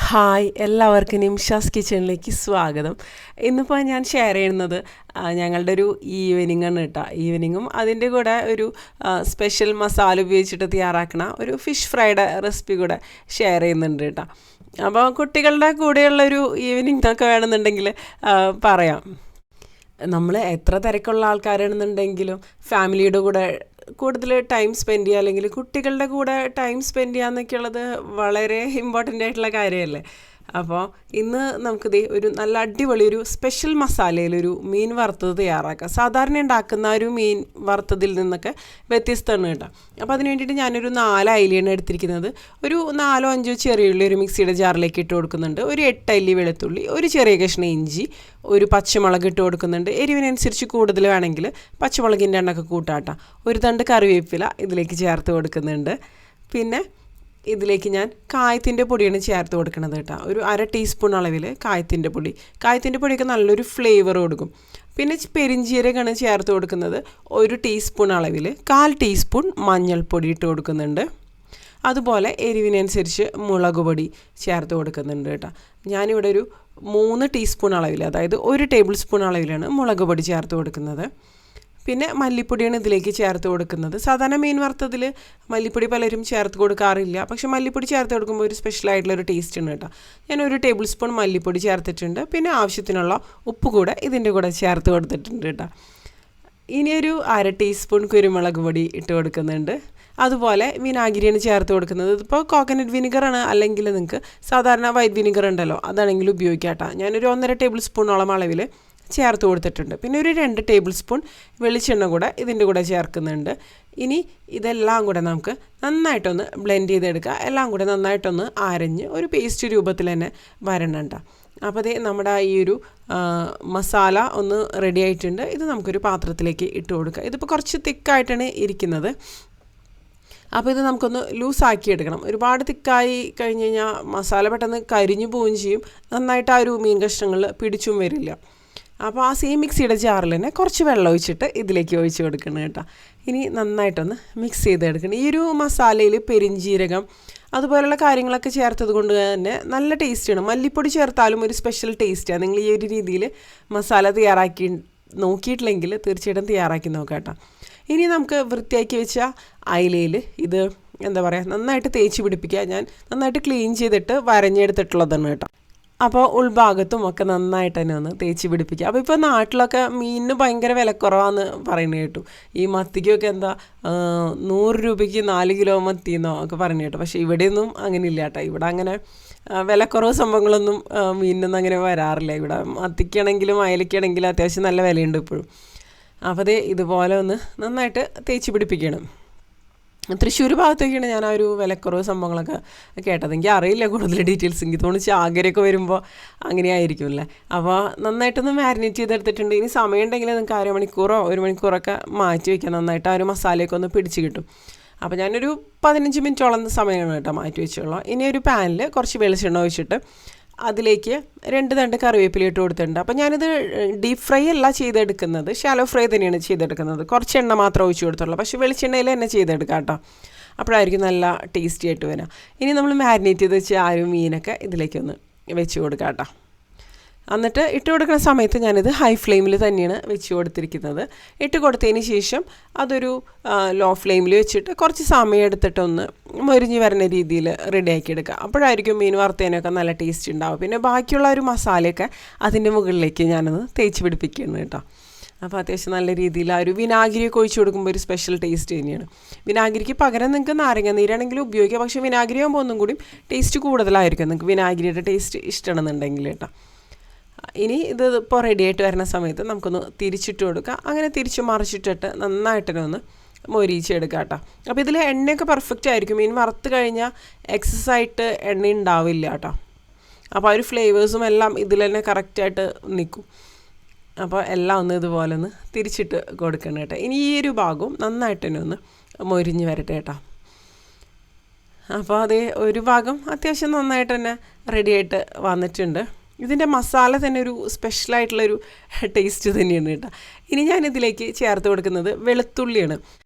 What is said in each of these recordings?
Hi എല്ലാവർക്കും നിംഷാസ് കിച്ചണിലേക്ക് സ്വാഗതം. ഇന്നിപ്പോൾ ഞാൻ ഷെയർ ചെയ്യുന്നത് ഞങ്ങളുടെ ഒരു ഈവനിങ് ആണ് കേട്ടോ. ഈവനിങ്ങും അതിൻ്റെ കൂടെ ഒരു സ്പെഷ്യൽ മസാല ഉപയോഗിച്ചിട്ട് തയ്യാറാക്കണ ഒരു ഫിഷ് ഫ്രൈഡ് റെസിപ്പി കൂടെ ഷെയർ ചെയ്യുന്നുണ്ട് കേട്ടോ. അപ്പോൾ കുട്ടികളുടെ കൂടെയുള്ളൊരു ഈവനിങ് എന്നൊക്കെ വേണമെന്നുണ്ടെങ്കിൽ പറയാം. നമ്മൾ എത്ര തിരക്കുള്ള ആൾക്കാരാണെന്നുണ്ടെങ്കിലും ഫാമിലിയുടെ കൂടെ കൂടുതൽ ടൈം സ്പെൻഡ് ചെയ്യുക അല്ലെങ്കിൽ കുട്ടികളുടെ കൂടെ ടൈം സ്പെൻഡ് ചെയ്യുക എന്നൊക്കെ ഉള്ളത് വളരെ ഇമ്പോർട്ടൻ്റ് ആയിട്ടുള്ള കാര്യമല്ലേ. അപ്പോൾ ഇന്ന് നമുക്കിത് ഒരു നല്ല അടിപൊളി ഒരു സ്പെഷ്യൽ മസാലയിലൊരു മീൻ വറുത്തത് തയ്യാറാക്കാം. സാധാരണ ഉണ്ടാക്കുന്ന ഒരു മീൻ വറുത്തതിൽ നിന്നൊക്കെ വ്യത്യസ്തമാണ് കേട്ടോ. അപ്പോൾ അതിന് വേണ്ടിയിട്ട് ഞാനൊരു 4 അയിലയാണ് എടുത്തിരിക്കുന്നത്. ഒരു 4-5 ചെറിയ ഉള്ളി ഒരു മിക്സിയുടെ ജാറിലേക്ക് ഇട്ട് കൊടുക്കുന്നുണ്ട്. ഒരു 8 അല്ലി വെളുത്തുള്ളി, ഒരു ചെറിയ കഷ്ണം ഇഞ്ചി, ഒരു പച്ചമുളക് ഇട്ട് കൊടുക്കുന്നുണ്ട്. എരിവിനനുസരിച്ച് കൂടുതൽ വേണമെങ്കിൽ പച്ചമുളകിൻ്റെ എണ്ണൊക്കെ കൂട്ടാട്ടാം. ഒരു തണ്ട് കറിവേപ്പില ഇതിലേക്ക് ചേർത്ത് കൊടുക്കുന്നുണ്ട്. പിന്നെ ഇതിലേക്ക് ഞാൻ കായത്തിൻ്റെ പൊടിയാണ് ചേർത്ത് കൊടുക്കുന്നത് കേട്ടോ. ഒരു 1/2 ടീസ്പൂൺ അളവിൽ കായത്തിൻ്റെ പൊടിയൊക്കെ നല്ലൊരു ഫ്ലേവർ കൊടുക്കും. പിന്നെ പെരിഞ്ചീരകമാണ് ചേർത്ത് കൊടുക്കുന്നത്. 1 ടീസ്പൂൺ അളവിൽ 1/4 ടീസ്പൂൺ മഞ്ഞൾപ്പൊടി ഇട്ട് കൊടുക്കുന്നുണ്ട്. അതുപോലെ എരിവിനനുസരിച്ച് മുളക് പൊടി ചേർത്ത് കൊടുക്കുന്നുണ്ട് കേട്ടോ. ഞാനിവിടെ ഒരു 3 ടീസ്പൂൺ അളവിൽ, അതായത് 1 ടേബിൾ സ്പൂൺ അളവിലാണ് മുളക് പൊടി ചേർത്ത് കൊടുക്കുന്നത്. പിന്നെ മല്ലിപ്പൊടിയാണ് ഇതിലേക്ക് ചേർത്ത് കൊടുക്കുന്നത്. സാധാരണ മീൻ വറുത്തതിൽ മല്ലിപ്പൊടി പലരും ചേർത്ത് കൊടുക്കാറില്ല, പക്ഷെ മല്ലിപ്പൊടി ചേർത്ത് കൊടുക്കുമ്പോൾ ഒരു സ്പെഷ്യലായിട്ടുള്ളൊരു ടേസ്റ്റ് ഉണ്ട് കേട്ടോ. ഞാൻ 1 ടേബിൾ സ്പൂൺ മല്ലിപ്പൊടി ചേർത്തിട്ടുണ്ട്. പിന്നെ ആവശ്യത്തിനുള്ള ഉപ്പ് കൂടെ ഇതിൻ്റെ കൂടെ ചേർത്ത് കൊടുത്തിട്ടുണ്ട് കേട്ടോ. ഇനിയൊരു 1/2 ടീസ്പൂൺ കുരുമുളക് പൊടി ഇട്ട് കൊടുക്കുന്നുണ്ട്. അതുപോലെ വിനാഗിരിയാണ് ചേർത്ത് കൊടുക്കുന്നത്. ഇതിപ്പോൾ കോക്കനട്ട് വിനിഗറാണ്, അല്ലെങ്കിൽ നിങ്ങൾക്ക് സാധാരണ വൈറ്റ് വിനിഗർ ഉണ്ടല്ലോ, അതാണെങ്കിലും ഉപയോഗിക്കാം കേട്ടോ. ഞാനൊരു 1.5 ടേബിൾ സ്പൂണോളം അളവിൽ ചേർത്ത് കൊടുത്തിട്ടുണ്ട്. പിന്നെ ഒരു 2 ടേബിൾ സ്പൂൺ വെളിച്ചെണ്ണ കൂടെ ഇതിൻ്റെ കൂടെ ചേർക്കുന്നുണ്ട്. ഇനി ഇതെല്ലാം കൂടെ നമുക്ക് നന്നായിട്ടൊന്ന് ബ്ലെൻഡ് ചെയ്തെടുക്കുക. എല്ലാം കൂടെ നന്നായിട്ടൊന്ന് അരഞ്ഞ് ഒരു പേസ്റ്റ് രൂപത്തിൽ തന്നെ വരണണ്ട. അപ്പോൾ അതേ നമ്മുടെ ഈ ഒരു മസാല ഒന്ന് റെഡി ആയിട്ടുണ്ട്. ഇത് നമുക്കൊരു പാത്രത്തിലേക്ക് ഇട്ട് കൊടുക്കുക. ഇതിപ്പോൾ കുറച്ച് തിക്കായിട്ടാണ് ഇരിക്കുന്നത്. അപ്പോൾ ഇത് നമുക്കൊന്ന് ലൂസാക്കി എടുക്കണം. ഒരുപാട് തിക്കായി കഴിഞ്ഞ് കഴിഞ്ഞാൽ മസാല പെട്ടെന്ന് കരിഞ്ഞു പോവുകയും ചെയ്യും, നന്നായിട്ട് ആ ഒരു മീൻ കഷ്ണങ്ങൾ പിടിച്ചും വരില്ല. അപ്പോൾ ആ സെയിം മിക്സിയുടെ ജാറിൽ തന്നെ കുറച്ച് വെള്ളം ഒഴിച്ചിട്ട് ഇതിലേക്ക് ഒഴിച്ച് കൊടുക്കണം കേട്ടോ. ഇനി നന്നായിട്ടൊന്ന് മിക്സ് ചെയ്തെടുക്കണം. ഈ ഒരു മസാലയിൽ പെരിഞ്ചീരകം അതുപോലുള്ള കാര്യങ്ങളൊക്കെ ചേർത്തത് കൊണ്ട് തന്നെ നല്ല ടേസ്റ്റാണ്. മല്ലിപ്പൊടി ചേർത്താലും ഒരു സ്പെഷ്യൽ ടേസ്റ്റാണ്. നിങ്ങൾ ഈ ഒരു രീതിയിൽ മസാല തയ്യാറാക്കി നോക്കിയിട്ടില്ലെങ്കിൽ തീർച്ചയായിട്ടും തയ്യാറാക്കി നോക്കാം കേട്ടോ. ഇനി നമുക്ക് വൃത്തിയാക്കി വെച്ച അയിലയിൽ ഇത് എന്താ പറയുക, നന്നായിട്ട് തേച്ച് പിടിപ്പിക്കുക. ഞാൻ നന്നായിട്ട് ക്ലീൻ ചെയ്തിട്ട് വരഞ്ഞെടുത്തിട്ടുള്ളതാണ് കേട്ടോ. അപ്പോൾ ഉൾഭാഗത്തും ഒക്കെ നന്നായിട്ട് തന്നെ ഒന്ന് തേച്ച് പിടിപ്പിക്കുക. അപ്പോൾ ഇപ്പോൾ നാട്ടിലൊക്കെ മീനിന് ഭയങ്കര വിലക്കുറവാന്ന് പറയുന്നത് കേട്ടു. ഈ മത്തിക്കൊക്കെ എന്താ 100 രൂപയ്ക്ക് 4 കിലോ മത്തിന്നോ ഒക്കെ പറയുന്നത് കേട്ടു. പക്ഷേ ഇവിടെയൊന്നും അങ്ങനെ ഇല്ല കേട്ടോ. ഇവിടെ അങ്ങനെ വിലക്കുറവ് സംഭവങ്ങളൊന്നും മീനിനൊന്നും അങ്ങനെ വരാറില്ല. ഇവിടെ മത്തിക്കാണെങ്കിലും അയലക്കാണെങ്കിലും അത്യാവശ്യം നല്ല വിലയുണ്ട് ഇപ്പോഴും. അപ്പോൾ അതേ ഇതുപോലെ ഒന്ന് നന്നായിട്ട് തേച്ച് പിടിപ്പിക്കണം. തൃശ്ശൂർ ഭാഗത്തൊക്കെയാണ് ഞാൻ ആ ഒരു വിലക്കുറവ് സംഭവങ്ങളൊക്കെ കേട്ടത്. എനിക്ക് അറിയില്ല കൂടുതൽ ഡീറ്റെയിൽസ്. എനിക്ക് തോന്നുന്നു ചാകരയൊക്കെ വരുമ്പോൾ അങ്ങനെ ആയിരിക്കുമല്ലേ. അപ്പോൾ നന്നായിട്ടൊന്ന് മാരിനേറ്റ് ചെയ്തെടുത്തിട്ടുണ്ട്. ഇനി സമയം ഉണ്ടെങ്കിൽ നിങ്ങൾക്ക് 1/2 മണിക്കൂറോ 1 മണിക്കൂറൊക്കെ മാറ്റി വയ്ക്കാം. നന്നായിട്ട് ആ ഒരു മസാലയൊക്കെ ഒന്ന് പിടിച്ച് കിട്ടും. അപ്പോൾ ഞാനൊരു 15 മിനിറ്റോളം സമയമാണ് കേട്ടോ മാറ്റി വെച്ചുള്ളൂ. ഇനി ഒരു പാനിൽ കുറച്ച് വെളിച്ചെണ്ണ ഒഴിച്ചിട്ട് അതിലേക്ക് 2 തണ്ട് കറിവേപ്പില ഇട്ട് കൊടുത്തിട്ടുണ്ട്. അപ്പോൾ ഞാനിത് ഡീപ്പ് ഫ്രൈ അല്ല ചെയ്തെടുക്കുന്നത്, ഷാലോ ഫ്രൈ തന്നെയാണ് ചെയ്തെടുക്കുന്നത്. കുറച്ച് എണ്ണ മാത്രമേ ഒഴിച്ച് കൊടുത്തുള്ളൂ, പക്ഷേ വെളിച്ചെണ്ണയിൽ തന്നെ ചെയ്തെടുക്കാം കേട്ടോ. അപ്പോഴായിരിക്കും നല്ല ടേസ്റ്റി ആയിട്ട് വരാം. ഇനി നമ്മൾ മാരിനേറ്റ് ചെയ്ത് വെച്ച് ആ ഒരു മീനൊക്കെ ഇതിലേക്കൊന്ന് വെച്ച് കൊടുക്കാം കേട്ടോ. എന്നിട്ട് ഇട്ട് കൊടുക്കുന്ന സമയത്ത് ഞാനിത് ഹൈ ഫ്ലെയിമിൽ തന്നെയാണ് വെച്ച് കൊടുത്തിരിക്കുന്നത്. ഇട്ട് കൊടുത്തതിന് ശേഷം അതൊരു ലോ ഫ്ലെയിമിൽ വെച്ചിട്ട് കുറച്ച് സമയം എടുത്തിട്ടൊന്ന് മൊരിഞ്ഞ് വരുന്ന രീതിയിൽ റെഡിയാക്കി എടുക്കുക. അപ്പോഴായിരിക്കും മീൻ വറുത്തതിനൊക്കെ നല്ല ടേസ്റ്റ് ഉണ്ടാവും. പിന്നെ ബാക്കിയുള്ള ഒരു മസാലയൊക്കെ അതിൻ്റെ മുകളിലേക്ക് ഞാനൊന്ന് തേച്ച് പിടിപ്പിക്കുകയാണ് കേട്ടോ. അപ്പോൾ അത്യാവശ്യം നല്ല രീതിയിൽ ആ ഒരു വിനാഗിരിയൊക്കെ ഒഴിച്ച് കൊടുക്കുമ്പോൾ ഒരു സ്പെഷ്യൽ ടേസ്റ്റ് തന്നെയാണ്. വിനാഗിരിക്ക് പകരം നിങ്ങൾക്ക് നാരങ്ങ നീരാണെങ്കിലും ഉപയോഗിക്കാം, പക്ഷേ വിനാഗിരി ആകുമ്പോൾ ഒന്നും കൂടി ടേസ്റ്റ് കൂടുതലായിരിക്കും. നിങ്ങൾക്ക് വിനാഗിരിയുടെ ടേസ്റ്റ് ഇഷ്ടമാണെന്നുണ്ടെങ്കിൽ കേട്ടോ. ഇനി ഇത് ഇപ്പോൾ റെഡി ആയിട്ട് വരുന്ന സമയത്ത് നമുക്കൊന്ന് തിരിച്ചിട്ട് കൊടുക്കുക. അങ്ങനെ തിരിച്ച് മറിച്ചിട്ടിട്ട് നന്നായിട്ടൊന്ന് മൊരിച്ചെടുക്കുക കേട്ടോ. അപ്പോൾ ഇതിൽ എണ്ണയൊക്കെ പെർഫെക്റ്റ് ആയിരിക്കും. മീൻ വറുത്ത് കഴിഞ്ഞാൽ എക്സസ് ആയിട്ട് എണ്ണ ഉണ്ടാവില്ല കേട്ടോ. അപ്പോൾ ആ ഒരു ഫ്ലേവേഴ്സും എല്ലാം ഇതിൽ തന്നെ കറക്റ്റായിട്ട് നിൽക്കും. അപ്പോൾ എല്ലാം ഒന്ന് ഇതുപോലെ ഒന്ന് തിരിച്ചിട്ട് കൊടുക്കണം കേട്ടോ. ഇനി ഈ ഒരു ഭാഗവും നന്നായിട്ട് തന്നെ ഒന്ന് മൊരിഞ്ഞ് വരട്ടെ കേട്ടോ. അപ്പോൾ അതേ ഒരു ഭാഗം അത്യാവശ്യം നന്നായിട്ട് തന്നെ റെഡിയായിട്ട് വന്നിട്ടുണ്ട്. ഇതിൻ്റെ മസാല തന്നെ ഒരു സ്പെഷ്യലായിട്ടുള്ളൊരു ടേസ്റ്റ് തന്നെയാണ് കേട്ടോ. ഇനി ഞാനിതിലേക്ക് ചേർത്ത് കൊടുക്കുന്നത് വെളുത്തുള്ളിയാണ്.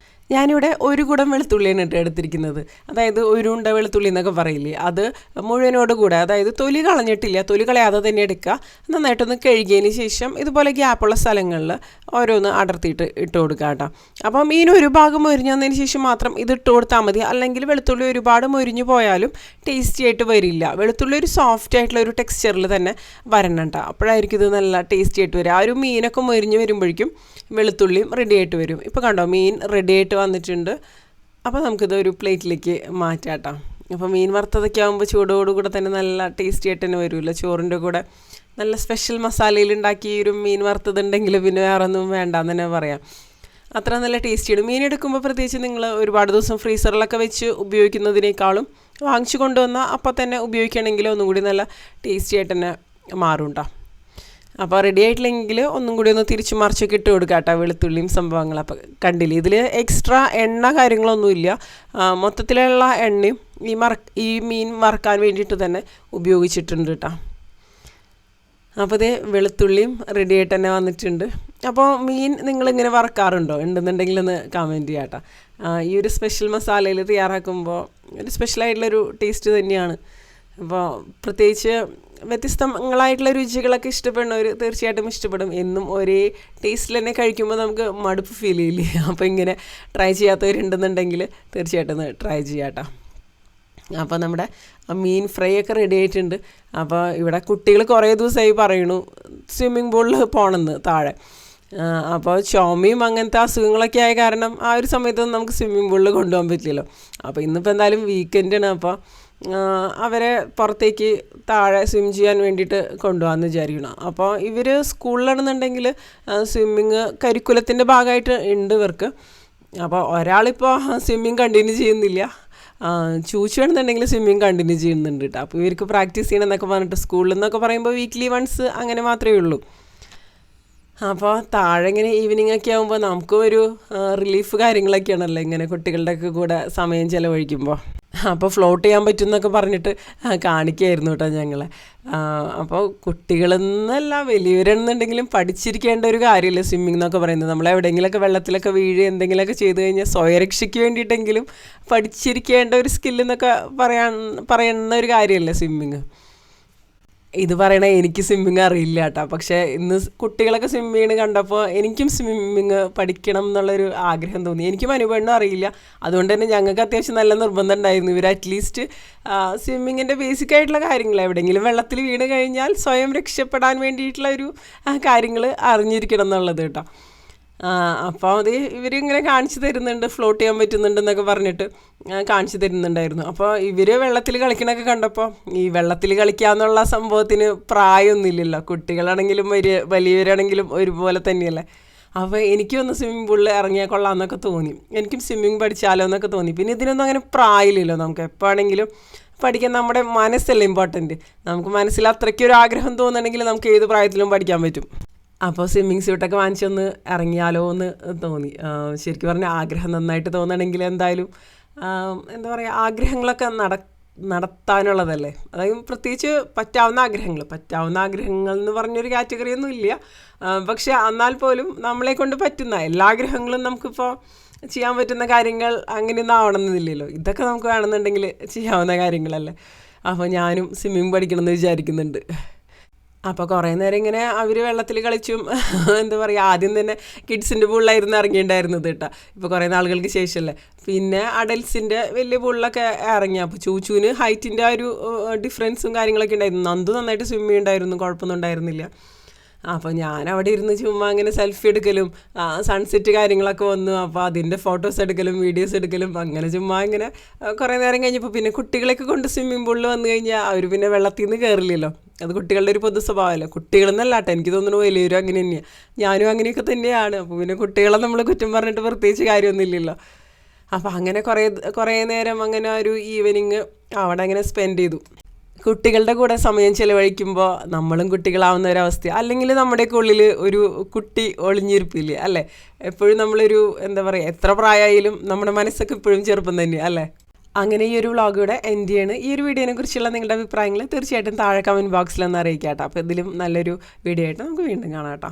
ഞാനിവിടെ ഒരു കുടം വെളുത്തുള്ളിയാണ് ഇട്ട് എടുത്തിരിക്കുന്നത്. അതായത് ഒരു ഉണ്ട വെളുത്തുള്ളി എന്നൊക്കെ പറയില്ലേ, അത് മുഴുവനോട് കൂടെ, അതായത് തൊലി കളഞ്ഞിട്ടില്ല, തൊലി കളയാതെ തന്നെ എടുക്കുക. നന്നായിട്ടൊന്ന് കഴുകിയതിന് ശേഷം ഇതുപോലെ ഗ്യാപ്പുള്ള സ്ഥലങ്ങളിൽ ഓരോന്ന് അടർത്തിയിട്ട് ഇട്ട് കൊടുക്കുക കേട്ടോ. അപ്പോൾ മീൻ ഒരു ഭാഗം മൊരിഞ്ഞ് വന്നതിന് ശേഷം മാത്രം ഇത് ഇട്ട് കൊടുത്താൽ മതി. അല്ലെങ്കിൽ വെളുത്തുള്ളി ഒരുപാട് മൊരിഞ്ഞു പോയാലും ടേസ്റ്റി ആയിട്ട് വരില്ല. വെളുത്തുള്ളി ഒരു സോഫ്റ്റ് ആയിട്ടുള്ള ഒരു ടെക്സ്ചറിൽ തന്നെ വരണം കേട്ടോ. അപ്പോഴായിരിക്കും ഇത് നല്ല ടേസ്റ്റി ആയിട്ട് വരിക. ആ ഒരു മീനൊക്കെ മൊരിഞ്ഞ് വരുമ്പോഴേക്കും വെളുത്തുള്ളിയും റെഡി ആയിട്ട് വരും. ഇപ്പോൾ കണ്ടോ, മീൻ റെഡി ആയിട്ട് വന്നിട്ടുണ്ട്. അപ്പോൾ നമുക്കിത് ഒരു പ്ലേറ്റിലേക്ക് മാറ്റാം കേട്ടോ. അപ്പോൾ മീൻ വറുത്തതൊക്കെ ആകുമ്പോൾ ചൂടോടുകൂടെ തന്നെ നല്ല ടേസ്റ്റി ആയിട്ട് തന്നെ വരുമല്ലോ. ചോറിൻ്റെ കൂടെ നല്ല സ്പെഷ്യൽ മസാലയിലുണ്ടാക്കി ഒരു മീൻ വറുത്തതുണ്ടെങ്കിൽ പിന്നെ വേറെ ഒന്നും വേണ്ടാന്ന് തന്നെ പറയാം. അത്ര നല്ല ടേസ്റ്റിയാണ്. മീൻ എടുക്കുമ്പോൾ പ്രത്യേകിച്ച് നിങ്ങൾ ഒരുപാട് ദിവസം ഫ്രീസറിലൊക്കെ വെച്ച് ഉപയോഗിക്കുന്നതിനേക്കാളും വാങ്ങിച്ചു കൊണ്ടുവന്നാൽ അപ്പോൾ തന്നെ ഉപയോഗിക്കുകയാണെങ്കിൽ ഒന്നും കൂടി നല്ല ടേസ്റ്റി ആയിട്ട് തന്നെ മാറും കേട്ടോ. അപ്പോൾ റെഡി ആയിട്ടില്ലെങ്കിൽ ഒന്നും കൂടി ഒന്ന് തിരിച്ച് മറിച്ചൊക്കെ ഇട്ട് കൊടുക്കുക കേട്ടോ, വെളുത്തുള്ളിയും സംഭവങ്ങൾ. അപ്പോൾ കണ്ടില്ലേ, ഇതിൽ എക്സ്ട്രാ എണ്ണ കാര്യങ്ങളൊന്നുമില്ല. മൊത്തത്തിലുള്ള എണ്ണയും ഈ മീൻ വറുക്കാൻ വേണ്ടിയിട്ട് തന്നെ ഉപയോഗിച്ചിട്ടുണ്ട് കേട്ടോ. അപ്പോൾ ഇതേ വെളുത്തുള്ളിയും റെഡി ആയിട്ട് തന്നെ വന്നിട്ടുണ്ട്. അപ്പോൾ മീൻ നിങ്ങളിങ്ങനെ വറുക്കാറുണ്ടോ? ഉണ്ടെന്നുണ്ടെങ്കിൽ ഒന്ന് കമൻറ്റ് ചെയ്യാം കേട്ടോ. ഈ ഒരു സ്പെഷ്യൽ മസാലയിൽ തയ്യാറാക്കുമ്പോൾ ഒരു സ്പെഷ്യലായിട്ടുള്ളൊരു ടേസ്റ്റ് തന്നെയാണ്. അപ്പോൾ പ്രത്യേകിച്ച് വ്യത്യസ്തങ്ങളായിട്ടുള്ള രുചികളൊക്കെ ഇഷ്ടപ്പെടുന്നവർ തീർച്ചയായിട്ടും ഇഷ്ടപ്പെടും. എന്നും ഒരേ ടേസ്റ്റിൽ തന്നെ കഴിക്കുമ്പോൾ നമുക്ക് മടുപ്പ് ഫീൽ ചെയ്യില്ലേ? അപ്പോൾ ഇങ്ങനെ ട്രൈ ചെയ്യാത്തവരുണ്ടെന്നുണ്ടെങ്കിൽ തീർച്ചയായിട്ടും ഒന്ന് ട്രൈ ചെയ്യാം കേട്ടോ. അപ്പോൾ നമ്മുടെ മീൻ ഫ്രൈ ഒക്കെ റെഡി ആയിട്ടുണ്ട്. അപ്പോൾ ഇവിടെ കുട്ടികൾ കുറേ ദിവസമായി പറയണു സ്വിമ്മിംഗ് പൂളിൽ പോകണമെന്ന് താഴെ. അപ്പോൾ ചുമയും അങ്ങനത്തെ അസുഖങ്ങളൊക്കെ ആയ കാരണം ആ ഒരു സമയത്തൊന്നും നമുക്ക് സ്വിമ്മിംഗ് പൂളിൽ കൊണ്ടുപോകാൻ പറ്റില്ലല്ലോ. അപ്പോൾ ഇന്നിപ്പോൾ എന്തായാലും വീക്കെൻഡാണ്. അപ്പോൾ അവരെ പുറത്തേക്ക് താഴെ സ്വിം ചെയ്യാൻ വേണ്ടിയിട്ട് കൊണ്ടുപോകാമെന്ന് വിചാരിക്കണം. അപ്പോൾ ഇവർ സ്കൂളിലാണെന്നുണ്ടെങ്കിൽ സ്വിമ്മിങ് കരിക്കുലത്തിൻ്റെ ഭാഗമായിട്ട് ഉണ്ട് ഇവർക്ക്. അപ്പോൾ ഒരാളിപ്പോൾ സ്വിമ്മിങ് കണ്ടിന്യൂ ചെയ്യുന്നില്ല, ചൂച്ചു വേണമെന്നുണ്ടെങ്കിൽ സ്വിമ്മിങ് കണ്ടിന്യൂ ചെയ്യുന്നുണ്ട് കേട്ടോ. അപ്പോൾ ഇവർക്ക് പ്രാക്ടീസ് ചെയ്യണം എന്നൊക്കെ പറഞ്ഞിട്ട് സ്കൂളിൽ നിന്നൊക്കെ പറയുമ്പോൾ വീക്ക്ലി വൺസ് അങ്ങനെ മാത്രമേ ഉള്ളൂ. അപ്പോൾ താഴെ ഇങ്ങനെ ഈവനിങ് ഒക്കെ ആകുമ്പോൾ നമുക്കും ഒരു റിലീഫ് കാര്യങ്ങളൊക്കെയാണല്ലോ ഇങ്ങനെ കുട്ടികളുടെയൊക്കെ കൂടെ സമയം ചിലവഴിക്കുമ്പോൾ. അപ്പോൾ ഫ്ലോട്ട് ചെയ്യാൻ പറ്റും എന്നൊക്കെ പറഞ്ഞിട്ട് കാണിക്കുകയായിരുന്നു കേട്ടോ ഞങ്ങളെ. അപ്പോൾ കുട്ടികളെന്നല്ല വലിയവരെന്നുണ്ടെങ്കിലും പഠിച്ചിരിക്കേണ്ട ഒരു കാര്യമല്ലേ സ്വിമ്മിങ് എന്നൊക്കെ പറയുന്നത്. നമ്മളെവിടെയെങ്കിലുമൊക്കെ വെള്ളത്തിലൊക്കെ വീഴുക എന്തെങ്കിലുമൊക്കെ ചെയ്തു കഴിഞ്ഞാൽ സ്വയരക്ഷയ്ക്ക് വേണ്ടിയിട്ടെങ്കിലും പഠിച്ചിരിക്കേണ്ട ഒരു സ്കില്ലെന്നൊക്കെ പറയുന്ന ഒരു കാര്യമല്ലേ സ്വിമ്മിങ്. ഇത് പറയണേ എനിക്ക് സ്വിമ്മിങ് അറിയില്ല കേട്ടോ. പക്ഷേ ഇന്ന് കുട്ടികളൊക്കെ സ്വിം ചെയ്യണ കണ്ടപ്പോൾ എനിക്കും സ്വിമ്മിങ് പഠിക്കണം എന്നുള്ളൊരു ആഗ്രഹം തോന്നി. എനിക്കും അനുഭവം അറിയില്ല, അതുകൊണ്ട് തന്നെ ഞങ്ങൾക്ക് അത്യാവശ്യം നല്ല നിർബന്ധം ഉണ്ടായിരുന്നു. ഇവർ അറ്റ്ലീസ്റ്റ് സ്വിമ്മിങ്ങിൻ്റെ ബേസിക് ആയിട്ടുള്ള കാര്യങ്ങൾ എവിടെയെങ്കിലും വെള്ളത്തിൽ വീണ് കഴിഞ്ഞാൽ സ്വയം രക്ഷപ്പെടാൻ വേണ്ടിയിട്ടുള്ള ഒരു കാര്യങ്ങൾ അറിഞ്ഞിരിക്കണം എന്നുള്ളത് കേട്ടോ. അപ്പോൾ അത് ഇവരിങ്ങനെ കാണിച്ചു തരുന്നുണ്ട്, ഫ്ലോട്ട് ചെയ്യാൻ പറ്റുന്നുണ്ടെന്നൊക്കെ പറഞ്ഞിട്ട് കാണിച്ചു തരുന്നുണ്ടായിരുന്നു. അപ്പോൾ ഇവർ വെള്ളത്തിൽ കളിക്കണൊക്കെ കണ്ടപ്പോൾ ഈ വെള്ളത്തിൽ കളിക്കാന്നുള്ള സംഭവത്തിന് പ്രായമൊന്നുമില്ലല്ലോ. കുട്ടികളാണെങ്കിലും വലിയവരാണെങ്കിലും ഒരുപോലെ തന്നെയല്ലേ. അപ്പോൾ എനിക്കും ഒന്ന് സ്വിമ്മിംഗ് പൂളിൽ ഇറങ്ങിയാൽ കൊള്ളാമെന്നൊക്കെ തോന്നി. എനിക്കും സ്വിമ്മിങ് പഠിച്ചാലോ എന്നൊക്കെ തോന്നി. പിന്നെ ഇതിനൊന്നും അങ്ങനെ പ്രായമില്ലല്ലോ. നമുക്ക് എപ്പോഴാണെങ്കിലും പഠിക്കാൻ നമ്മുടെ മനസ്സല്ലേ ഇമ്പോർട്ടൻറ്റ്. നമുക്ക് മനസ്സിൽ അത്രയ്ക്കൊരു ആഗ്രഹം തോന്നുന്നുണ്ടെങ്കിൽ നമുക്ക് ഏത് പ്രായത്തിലും പഠിക്കാൻ പറ്റും. അപ്പോൾ സ്വിമ്മിങ് സ്യൂട്ടൊക്കെ വാങ്ങിച്ചൊന്ന് ഇറങ്ങിയാലോ എന്ന് തോന്നി. ശരിക്കും പറഞ്ഞാൽ ആഗ്രഹം നന്നായിട്ട് തോന്നണമെങ്കിൽ എന്തായാലും എന്താ പറയുക, ആഗ്രഹങ്ങളൊക്കെ നടത്താനുള്ളതല്ലേ. അതായത് പ്രത്യേകിച്ച് പറ്റാവുന്ന ആഗ്രഹങ്ങൾ എന്ന് പറഞ്ഞൊരു കാറ്റഗറി ഒന്നും ഇല്ല. പക്ഷെ എന്നാൽ പോലും നമ്മളെ കൊണ്ട് പറ്റുന്ന എല്ലാ ആഗ്രഹങ്ങളും നമുക്കിപ്പോൾ ചെയ്യാൻ പറ്റുന്ന കാര്യങ്ങൾ അങ്ങനെയൊന്നും ആവണമെന്നില്ലല്ലോ. ഇതൊക്കെ നമുക്ക് വേണമെന്നുണ്ടെങ്കിൽ ചെയ്യാവുന്ന കാര്യങ്ങളല്ലേ. അപ്പോൾ ഞാനും സ്വിമ്മിങ് പഠിക്കണമെന്ന് വിചാരിക്കുന്നുണ്ട്. അപ്പോൾ കുറേ നേരം ഇങ്ങനെ അവർ വെള്ളത്തിൽ കളിച്ചും എന്താ പറയുക, ആദ്യം തന്നെ കിഡ്സിൻ്റെ പൂളിലായിരുന്നു ഇറങ്ങിയിട്ടുണ്ടായിരുന്നത് കേട്ടോ. ഇപ്പോൾ കുറേ നാളുകൾക്ക് ശേഷമല്ലേ പിന്നെ അഡൽസിൻ്റെ വലിയ പൂളിലൊക്കെ ഇറങ്ങി. അപ്പോൾ ചൂച്ചുവിന് ഹൈറ്റിൻ്റെ ആ ഒരു ഡിഫറൻസും കാര്യങ്ങളൊക്കെ ഉണ്ടായിരുന്നു. നന്ദു നന്നായിട്ട് സ്വിം ചെയ്യുന്നുണ്ടായിരുന്നു, കുഴപ്പമൊന്നും ഉണ്ടായിരുന്നില്ല. അപ്പോൾ ഞാൻ അവിടെ ഇരുന്ന് ചുമ്മാ അങ്ങനെ സെൽഫി എടുക്കലും സൺസെറ്റ് കാര്യങ്ങളൊക്കെ വന്നു. അപ്പോൾ അതിൻ്റെ ഫോട്ടോസ് എടുക്കലും വീഡിയോസ് എടുക്കലും അങ്ങനെ ചുമ്മാ ഇങ്ങനെ കുറേ നേരം കഴിഞ്ഞപ്പോൾ പിന്നെ കുട്ടികളൊക്കെ കൊണ്ട് സ്വിമ്മിംഗ് പൂളിൽ വന്നു കഴിഞ്ഞാൽ അവർ പിന്നെ വെള്ളത്തിൽ നിന്ന് കയറില്ലല്ലോ. അത് കുട്ടികളുടെ ഒരു പൊതു സ്വഭാവമല്ലോ. കുട്ടികളെന്നല്ല കേട്ടോ, എനിക്ക് തോന്നുന്നു വലിയവരും അങ്ങനെ തന്നെയാണ്, ഞാനും അങ്ങനെയൊക്കെ തന്നെയാണ്. അപ്പോൾ പിന്നെ കുട്ടികളെ നമ്മൾ കുറ്റം പറഞ്ഞിട്ട് പ്രത്യേകിച്ച് കാര്യമൊന്നുമില്ലല്ലോ. അപ്പോൾ അങ്ങനെ കുറേ നേരം അങ്ങനെ ഒരു ഈവനിങ് അവിടെ അങ്ങനെ സ്പെൻഡ് ചെയ്തു. കുട്ടികളുടെ കൂടെ സമയം ചിലവഴിക്കുമ്പോൾ നമ്മളും കുട്ടികളാവുന്ന ഒരവസ്ഥ, അല്ലെങ്കിൽ നമ്മുടെയൊക്കെ ഉള്ളിൽ ഒരു കുട്ടി ഒളിഞ്ഞിരിപ്പില്ലേ അല്ലേ. എപ്പോഴും നമ്മളൊരു എന്താ പറയുക, എത്ര പ്രായമായാലും നമ്മുടെ മനസ്സൊക്കെ ഇപ്പോഴും ചെറുപ്പം തന്നെയാണ് അല്ലേ. അങ്ങനെ ഈ ഒരു വ്ളോഗ് ഇവിടെ എൻഡ് ചെയ്യാണ്. ഈ ഒരു വീഡിയോനെ കുറിച്ചുള്ള നിങ്ങളുടെ അഭിപ്രായങ്ങൾ തീർച്ചയായിട്ടും താഴെ കമൻറ്റ് ബോക്സിലൊന്ന് അറിയിക്കാം കേട്ടോ. അപ്പോൾ ഇതിലും നല്ലൊരു വീഡിയോ ആയിട്ട് നമുക്ക് വീണ്ടും കാണാം കേട്ടോ.